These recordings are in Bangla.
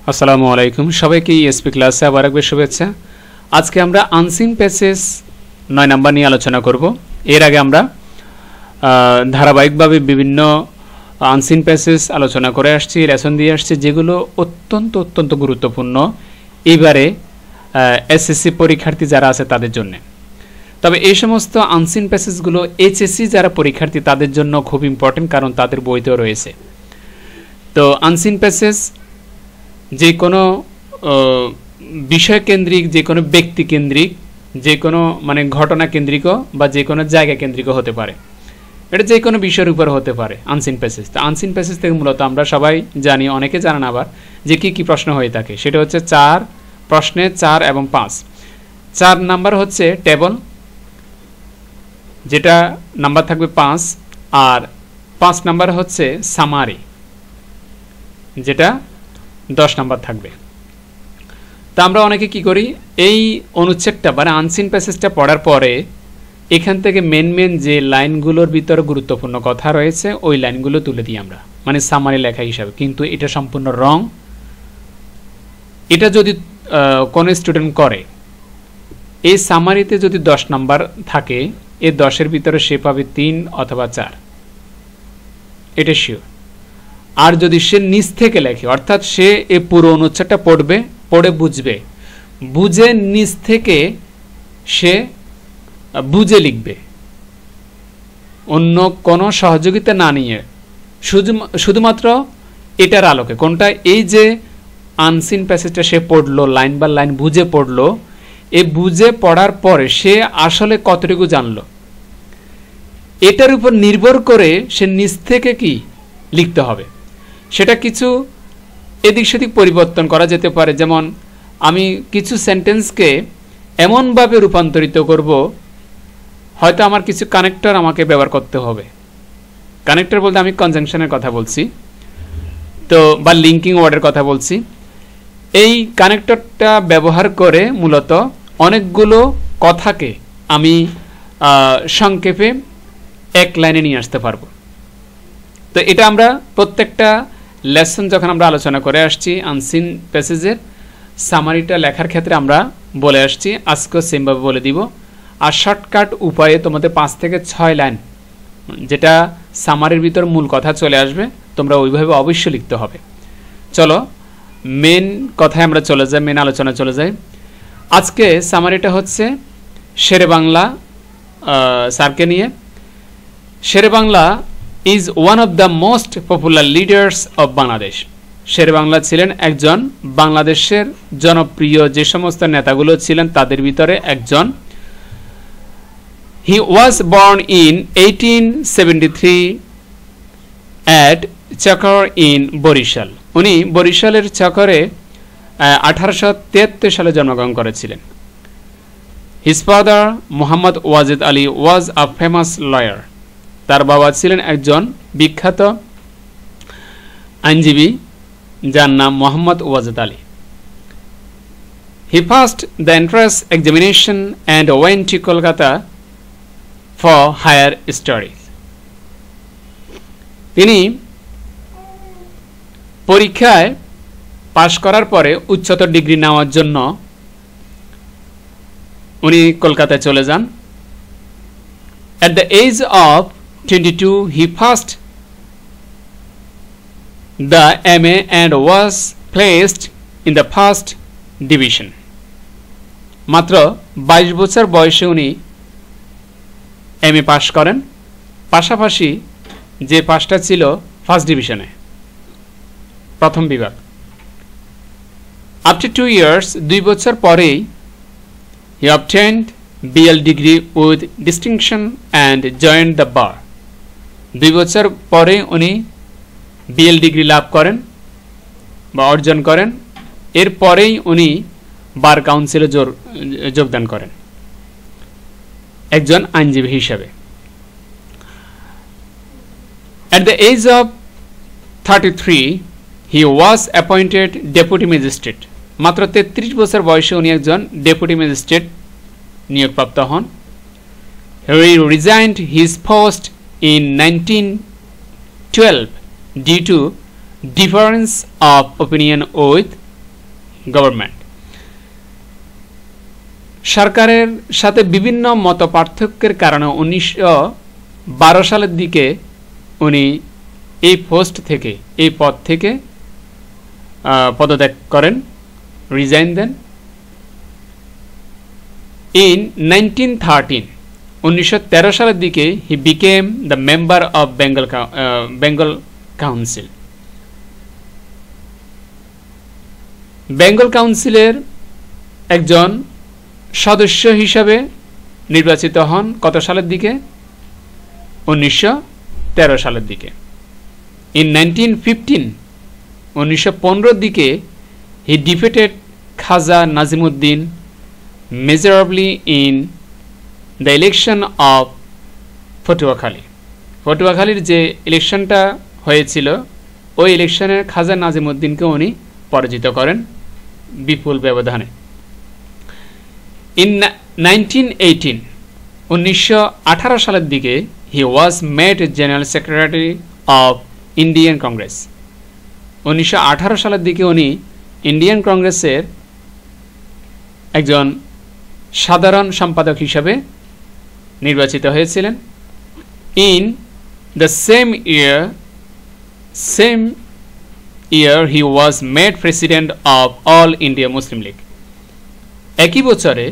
আসসালামু আলাইকুম সবাইকে ইএসপি ক্লাসে আবার একবার শুভেচ্ছা। আজকে আমরা আনসিন প্যাসেজ 9 নাম্বার নিয়ে আলোচনা করব। এর আগে আমরা ধারাবাহিকভাবে বিভিন্ন আনসিন প্যাসেজ আলোচনা করে আসছি, লেসন দিয়ে আসছি, যেগুলো অত্যন্ত গুরুত্বপূর্ণ এবারে এসএসসি পরীক্ষার্থী যারা আছে তাদের জন্য। তবে এই সমস্ত আনসিন প্যাসেজগুলো এইচএসসি যারা পরীক্ষার্থী তাদের জন্য খুব ইম্পর্টেন্ট, কারণ তাদের বইতেও রয়েছে। তো আনসিন প্যাসেজ যে কোনো বিষয় কেন্দ্রিক, যে কোনো ব্যক্তি কেন্দ্রিক, যে কোনো মানে ঘটনা কেন্দ্রিকও বা যে কোনো জায়গা কেন্দ্রিকও হতে পারে। এটা যে কোনো বিষয়ের উপর হতে পারে আনসিন প্যাসেজ। তো আনসিন প্যাসেজ থেকে মূলত আমরা সবাই জানি, অনেকে জানেন আবার, যে কী প্রশ্ন হয়ে থাকে। সেটা হচ্ছে 4 প্রশ্নে 4 এবং 5। 4 নাম্বার হচ্ছে টেবল, যেটা নাম্বার থাকবে 5, আর 5 নাম্বার হচ্ছে সামারি, যেটা 10 নাম্বার থাকবে। তা আমরা অনেকে কি করি, এই অনুচ্ছেদটা মানে আনসিন প্যাসেজটা পড়ার পরে এখান থেকে মেন যে লাইনগুলোর ভিতরে গুরুত্বপূর্ণ কথা রয়েছে ওই লাইনগুলো তুলে দিই আমরা, মানে সামারি লেখা হিসাবে। কিন্তু এটা সম্পূর্ণ রং। এটা যদি কোনো স্টুডেন্ট করে, এই সামারিতে যদি 10 নাম্বার থাকে, এই 10-এর ভিতরে সে পাবে 3 অথবা 4, এটা শিওর। আর যদি সে নিচ থেকে লেখে, অর্থাৎ সে এই পুরো অনুচ্ছেদটা পড়বে, পড়ে বুঝবে, বুঝে নিচ থেকে সে বুঝে লিখবে, অন্য কোনো সহযোগিতা না নিয়ে, শুধুমাত্র এটার আলোকে। কোনটা? এই যে আনসিন প্যাসেজটা সে পড়লো, লাইন বা লাইন বুঝে পড়লো, এই বুঝে পড়ার পরে সে আসলে কতটুকু জানলো, এটার উপর নির্ভর করে সে নিচ থেকে কি লিখতে হবে। সেটা কিছু এদিক সেদিক পরিবর্তন করা যেতে পারে। যেমন আমি কিছু সেন্টেন্সকে এমনভাবে রূপান্তরিত করব, হয়তো আমার কিছু কানেক্টর আমাকে ব্যবহার করতে হবে। কানেক্টর বলতে আমি কনজাংশনের কথা বলছি, তো বা লিঙ্কিং ওয়ার্ডের কথা বলছি। এই কানেক্টরটা ব্যবহার করে মূলত অনেকগুলো কথাকে আমি সংক্ষেপে এক লাইনে নিয়ে আসতে পারবো। তো এটা আমরা প্রত্যেকটা লেসন যখন আমরা আলোচনা করে আসছি আনসিন প্যাসেজের সামারিটা লেখার ক্ষেত্রে আমরা বলে আসছি, আজকেও সেমভাবে বলে দিব। আর শর্টকাট উপায়ে তোমাদের 5 থেকে 6 লাইন, যেটা সামারির ভিতর মূল কথা চলে আসবে, তোমরা ওইভাবে অবশ্যই লিখতে হবে। চলো মেন কথায় আমরা চলে যাই, মেন আলোচনা চলে যাই। আজকে সামারিটা হচ্ছে শেরেবাংলা স্যারকে নিয়ে। Sherebangla is one of the most popular leaders of Bangladesh. Sherebangla ছিলেন একজন বাংলাদেশের জনপ্রিয় যে সমস্ত নেতাগুলো ছিলেন তাদের ভিতরে একজন। He was born in 1873 at Chakor in Borishal. উনি বরিশালের চকরে 1873 সালে জন্মগ্রহণ করেছিলেন। His father Muhammad Wajid Ali was a famous lawyer. তার বাবা ছিলেন একজন বিখ্যাত আইনজীবী যার নাম Mohammad Wajid Ali. He passed the entrance examination and went to Kolkata for higher studies. তিনি পরীক্ষায় পাশ করার পরে উচ্চতর ডিগ্রি নেওয়ার জন্য উনি কলকাতায় চলে যান। At the age of 22, he passed the MA and was placed in the first division. মাত্র 22 বছর বয়সে উনি MA পাশ করেন, পাশাপাশি যে পাশটা ছিল ফার্স্ট ডিভিশনে, প্রথম বিভাগ। After 2 years, 2 বছর পরেই he obtained BL degree with distinction and joined the bar. 2 বছর পরে উনি বিএল ডিগ্রি লাভ করেন বা অর্জন করেন। এরপরেই উনি বার কাউন্সিলে যোগদান করেন একজন আইনজীবী হিসাবে। At the age of 33, he was appointed deputy magistrate. মাত্র 33 বছর বয়সে উনি একজন ডেপুটি ম্যাজিস্ট্রেট নিয়োগপ্রাপ্ত হন। He resigned his post in 1912 due to difference of opinion with government. সরকারের সাথে বিভিন্ন মত পার্থক্যের কারণে 1912 সালের দিকে উনি এই পোস্ট থেকে, এই পদ থেকে পদত্যাগ করেন, রিজাইন দেন। ইন 1913 সালের দিকে he became the member of Bengal council. Bengal কাউন্সিলের একজন সদস্য হিসাবে নির্বাচিত হন কত সালের দিকে? 1913 সালের দিকে। ইন 1915 দিকে he defeated Khawaja Nazimuddin miserably in the election of Patuakhali. পটুয়াখালীর যে ইলেকশনটা হয়েছিল, ওই ইলেকশনে খাজা নাজিমুদ্দিনকে উনি পরাজিত করেন বিপুল ব্যবধানে। ইন 1918 সালের দিকে he was made general secretary of Indian Congress. 1918 সালের দিকে উনি ইন্ডিয়ান কংগ্রেসের একজন সাধারণ সম্পাদক হিসাবে নির্বাচিত হয়েছিলেন। In the same year he was made president of all India Muslim League. একই বছরে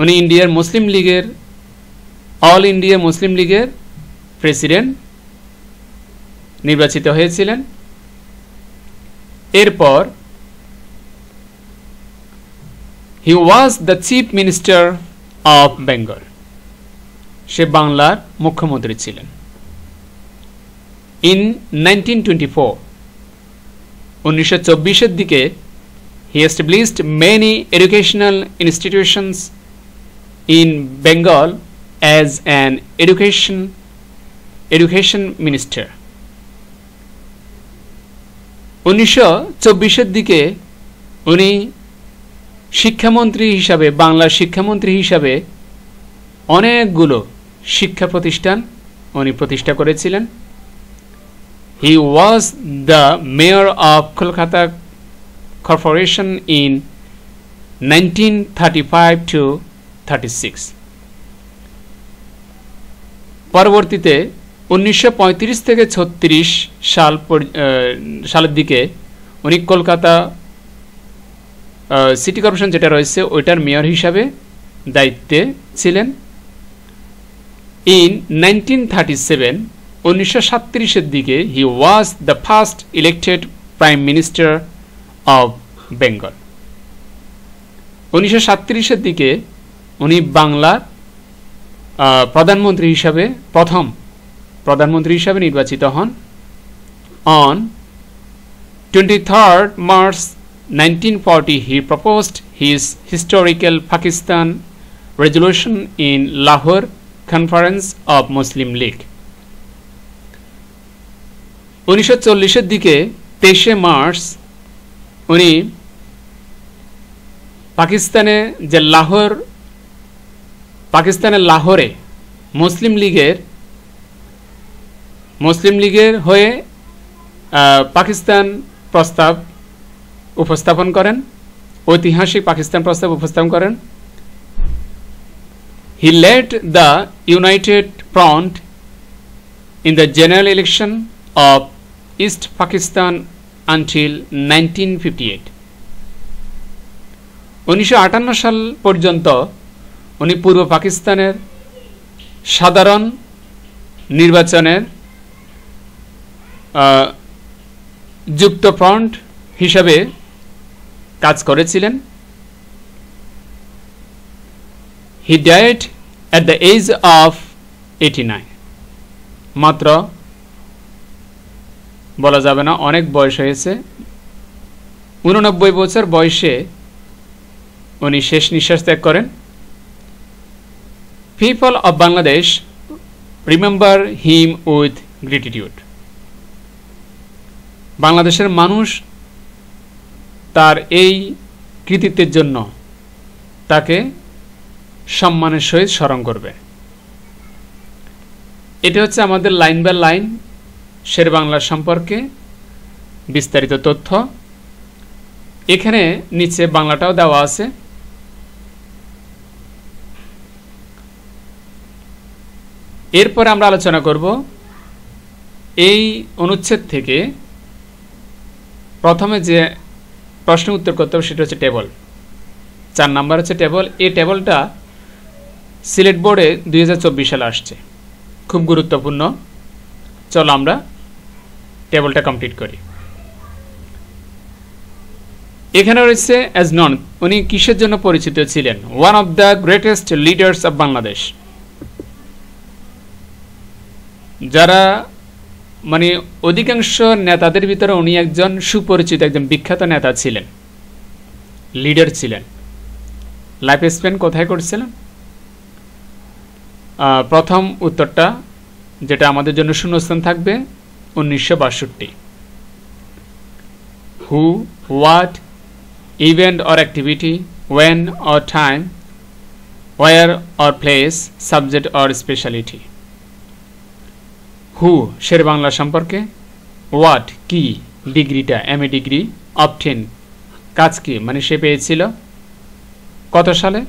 উনি ইন্ডিয়ার মুসলিম লীগের, অল ইন্ডিয়া মুসলিম লীগের প্রেসিডেন্ট নির্বাচিত হয়েছিলেন। এরপর he was the chief minister of Bengal. সে বাংলার মুখ্যমন্ত্রী ছিলেন। ইন 1924 1924 দিকে he established many educational institutions in Bengal as an education minister. 1924 দিকে উনি শিক্ষামন্ত্রী হিসাবে, বাংলার শিক্ষামন্ত্রী হিসাবে অনেকগুলো শিক্ষা প্রতিষ্ঠান উনি প্রতিষ্ঠা করেছিলেন। He was the mayor of Kolkata Corporation in 1935 to 36। পরবর্তীতে 1935 থেকে 36 সালের দিকে উনি কলকাতা সিটি কর্পোরেশন যেটা রয়েছে ওইটার মেয়র হিসাবে দায়িত্বে ছিলেন। ইন 1937 1937 দিকে he was the first elected prime minister of Bengal. 1937 দিকে উনি বাংলার প্রধানমন্ত্রী হিসাবে, প্রথম প্রধানমন্ত্রী হিসাবে নির্বাচিত হন। On 23rd March 1940 he proposed his historical Pakistan resolution in Lahore Conference of Muslim League। 1940 দিকে 23 মার্চ উনি পাকিস্তানের লাহোরে মুসলিম লীগের হয়ে পাকিস্তান প্রস্তাব উপস্থাপন করেন, ঐতিহাসিক পাকিস্তান প্রস্তাব উপস্থাপন করেন। He led the United Front in the general election of East Pakistan until 1958। 1958 সাল পর্যন্ত উনি পূর্ব পাকিস্তানের সাধারণ নির্বাচনের যুক্ত ফ্রন্ট হিসাবে কাজ করেছিলেন। He died at the age of 89। মাত্র বলা যাবে না, অনেক বয়স হয়েছে। 89 বছর বয়সে উনি শেষ নিঃশ্বাস ত্যাগ করেন। People of Bangladesh remember him with gratitude। বাংলাদেশের মানুষ তার এই কৃতিত্বের জন্য তাকে সম্মানের সহিত স্মরণ করবে। এটা হচ্ছে আমাদের লাইন বাই লাইন শের বাংলা সম্পর্কে বিস্তারিত তথ্য। এখানে নিচে বাংলাটাও দেওয়া আছে। এরপর আমরা আলোচনা করব এই অনুচ্ছেদ থেকে প্রথমে যে প্রশ্নের উত্তর করতে হবে সেটা হচ্ছে টেবল। 4 নাম্বার হচ্ছে টেবল। এই টেবলটা সিলেট বোর্ডে 2024 সালে আসছে, খুব গুরুত্বপূর্ণ। চলো আমরা টেবলটা কমপ্লিট করি। এখানে রয়েছে অ্যাজ নন, উনি কিসের জন্য পরিচিত ছিলেন? One of the greatest leaders of Bangladesh. যারা মানে অধিকাংশ নেতাদের ভিতরে উনি একজন সুপরিচিত, একজন বিখ্যাত নেতা ছিলেন, লিডার ছিলেন। লাইফ স্প্যান কোথায় করছিলেন? প্রথম উত্তরটা যেটা আমাদের জন্য শূন্যস্থান থাকবে 1962। Who, what, event or activity, when or time, where or place, subject or speciality. Who Sher Bangla সম্পর্কে, হোয়াট কি, ডিগ্রিটা এমএ ডিগ্রি, অবটেন কাজ কি মানে সে পেয়েছিল কত সালে?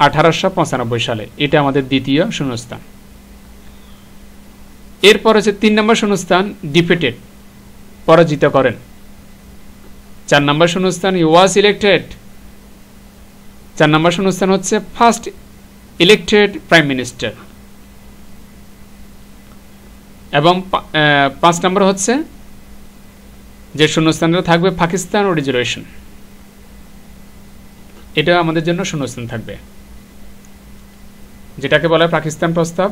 1895 সালে। এটা আমাদের দ্বিতীয় শূন্যস্থান। এরপর হচ্ছে 3 নম্বর শূন্যস্থান ডিফিটেড, পরাজিত করেন। 4 নম্বর শূন্যস্থান হি ওয়াজ ইলেক্টেড। 4 নম্বর শূন্যস্থান হচ্ছে ফার্স্ট ইলেক্টেড প্রাইম মিনিস্টার। এবং 5 নম্বর হচ্ছে যে শূন্যস্থানটা থাকবে পাকিস্তান ও রেজুলেশন। এটা আমাদের জন্য শূন্যস্থান থাকবে, যেটাকে বলা হয় পাকিস্তান প্রস্তাব।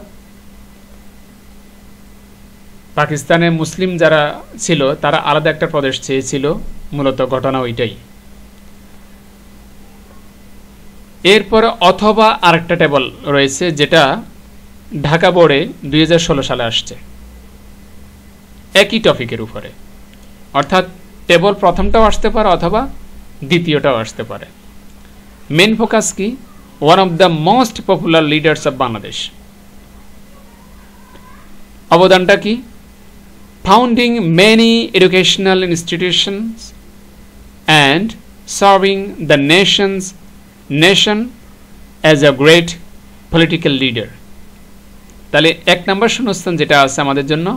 পাকিস্তানে মুসলিম যারা ছিল তারা আলাদা একটা প্রদেশ চেয়েছিল, মূলত ঘটনা ওইটাই। এরপরে অথবা আরেকটা টেবল রয়েছে যেটা ঢাকা বোর্ডে 2016 সালে আসছে একই টপিকের উপরে, অর্থাৎ টেবল প্রথমটাও আসতে পারে অথবা দ্বিতীয়টাও আসতে পারে। মেন ফোকাস কি? One of the most popular leaders of Bangladesh. অবদানটা কি? Founding many educational institutions and serving the nation as a great political leader. তাহলে 1 নম্বর শূন্যস্থান যেটা আছে আমাদের জন্য,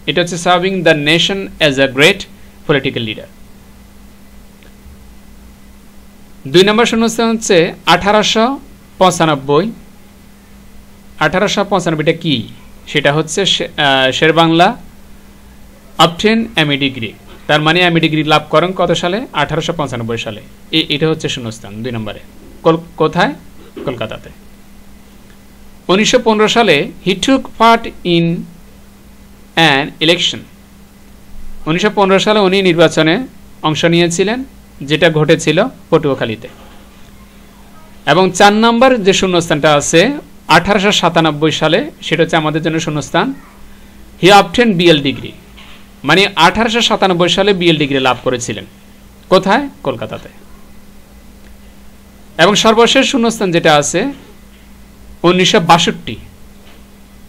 এটা হচ্ছে serving the nation as a great political leader. 2 নম্বর শূন্যস্থান হচ্ছে 1895। 1895টা কি? সেটা হচ্ছে শের বাংলা অবটেন এমএ ডিগ্রি। তার মানে এমএ ডিগ্রি লাভ করেন কত সালে? 1895 সালে। এটা হচ্ছে শূন্যস্থান 2 নম্বরে। কোথায়? কলকাতাতে। 1915 সালে he took part in an election. 1915 সালে উনি নির্বাচনে অংশ নিয়েছিলেন, যেটা ঘটেছিল পটুয়াখালীতে। এবং 4 নম্বর যে শূন্যস্থানটা আছে 1897 সালে, সেটা হচ্ছে আমাদের জন্য শূন্যস্থান হি অবটেন বিএল ডিগ্রি। মানে 1897 সালে বিএল ডিগ্রি লাভ করেছিলেন। কোথায়? কলকাতাতে। এবং সর্বশেষ শূন্যস্থান যেটা আছে 1962।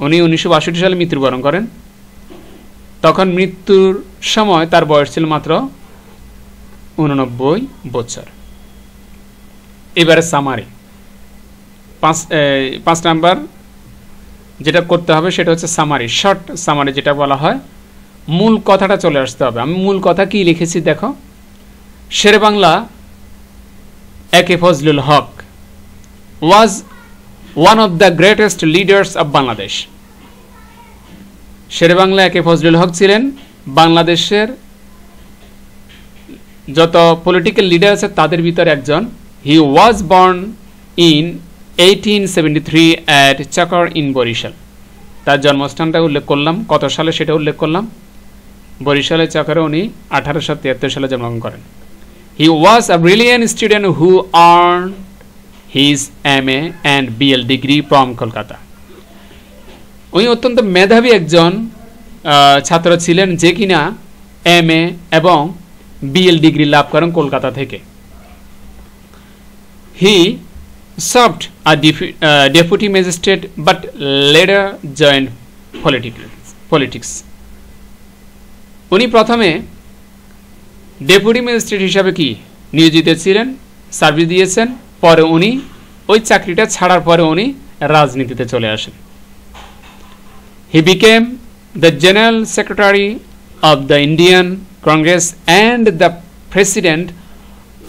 উনি 1962 সালে মৃত্যুবরণ করেন। তখন মৃত্যুর সময় তার বয়স ছিল মাত্র 89 বছর। এবারে সামারি 5 নাম্বার যেটা করতে হবে সেটা হচ্ছে সামারি, শর্ট সামারি যেটা বলা হয়। মূল কথাটা চলে আসতে হবে। আমি মূল কথা কি লিখেছি দেখো। Shere Bangla A K Fazlul Haq was one of the greatest leaders of Bangladesh. Shere Bangla A K Fazlul হক ছিলেন বাংলাদেশের যত পলিটিক্যাল লিডার আছে তাদের ভিতরে একজন। হি ওয়াজ বর্ন ইন 1873 অ্যাট চাকর ইন বরিশাল। তার জন্মস্থানটা উল্লেখ করলাম, কত সালে সেটা উল্লেখ করলাম। বরিশালের চাকরে উনি 1873 সালে জন্মগ্রহণ করেন। He was a brilliant student who earn his MA and BL degree from Kolkata. উনি অত্যন্ত মেধাবী একজন ছাত্র ছিলেন, যে কিনা এমএ এবং বিএল ডিগ্রি লাভ করেন কলকাতা থেকে। হি served as deputy magistrate but later joined politics. উনি প্রথমে ডেপুটি ম্যাজিস্ট্রেট হিসাবে কি নিয়োজিত ছিলেন, সার্ভিস দিয়েছেন, পরে উনি ওই চাকরিটা ছাড়ার পরে উনি রাজনীতিতে চলে আসেন। He became the general secretary of the Indian Congress and the president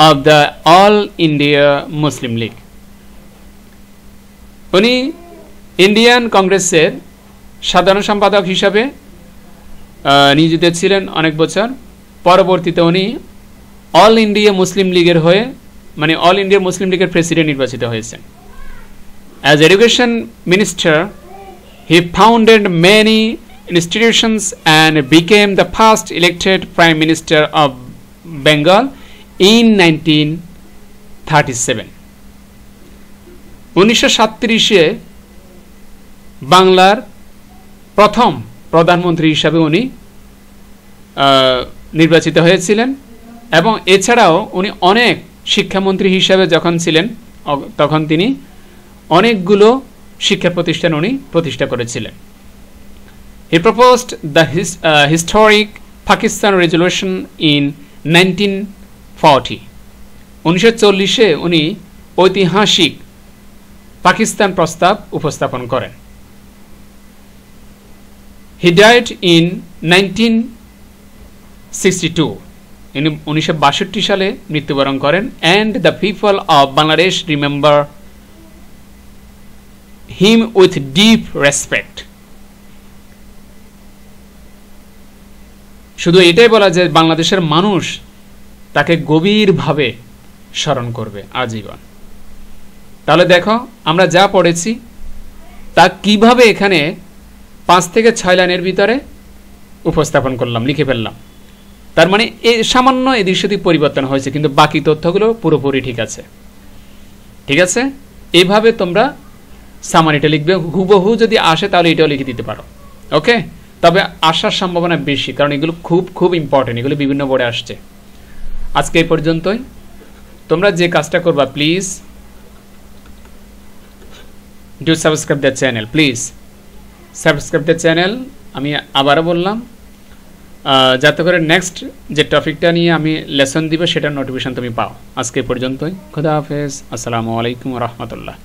of the all India Muslim League. উনি ইন্ডিয়ান কংগ্রেসের সাধারণ সম্পাদক হিসাবে নিয়োজিত ছিলেন অনেক বছর। পরবর্তীতে উনি অল ইন্ডিয়া মুসলিম লীগের হয়ে, মানে অল ইন্ডিয়া মুসলিম লীগের প্রেসিডেন্ট নির্বাচিত হয়েছেন। As education minister he founded many institutions and became the first elected prime minister of Bengal in 1937। 1937-এ বাংলার প্রথম প্রধানমন্ত্রী হিসাবে উনি নির্বাচিত হয়েছিলেন এবং এছাড়াও উনি অনেক শিক্ষামন্ত্রী হিসাবে যখন ছিলেন তখন তিনি অনেকগুলো শিক্ষা প্রতিষ্ঠান উনি প্রতিষ্ঠা করেছিলেন। He proposed the historic Pakistan resolution in 1940। 1940-এ উনি ঐতিহাসিক পাকিস্তান প্রস্তাব উপস্থাপন করেন। He died in 1962। 1962 সালে মৃত্যুবরণ করেন। And the people of Bangladesh remember him with deep respect. শুধু এটাই বলা যায় বাংলাদেশের মানুষ তাকে গভীরভাবে স্মরণ করবে আজীবন। তাহলে দেখো আমরা যা পড়েছি তা কিভাবে এখানে 5 থেকে 6 লাইনের ভিতরে উপস্থাপন করলাম, লিখে ফেললাম। তার মানে সামান্য এদিক সেদিক পরিবর্তন হয়েছে, কিন্তু বাকি তথ্যগুলো পুরোপুরি ঠিক আছে। ঠিক আছে, এইভাবে তোমরা সামারিটা লিখবে। হুবহু যদি আসে তাহলে এটাও লিখে দিতে পারো। ওকে, তবে আসার সম্ভাবনা বেশি, কারণ এগুলো খুব খুব ইম্পর্টেন্ট, এগুলো বিভিন্ন বোর্ডে আসছে। আজকে এই পর্যন্তই। তোমরা যে কাজটা করবা, please do subscribe the channel, please subscribe the channel. আমি আবারও বললাম, যাতে করে নেক্সট যে টপিকটা নিয়ে আমি লেসন দিব সেটার নোটিফিকেশন তুমি পাও। আজকে পর্যন্তই। খুদা হাফেজ। আসসালামু আলাইকুম ওয়া রাহমাতুল্লাহ।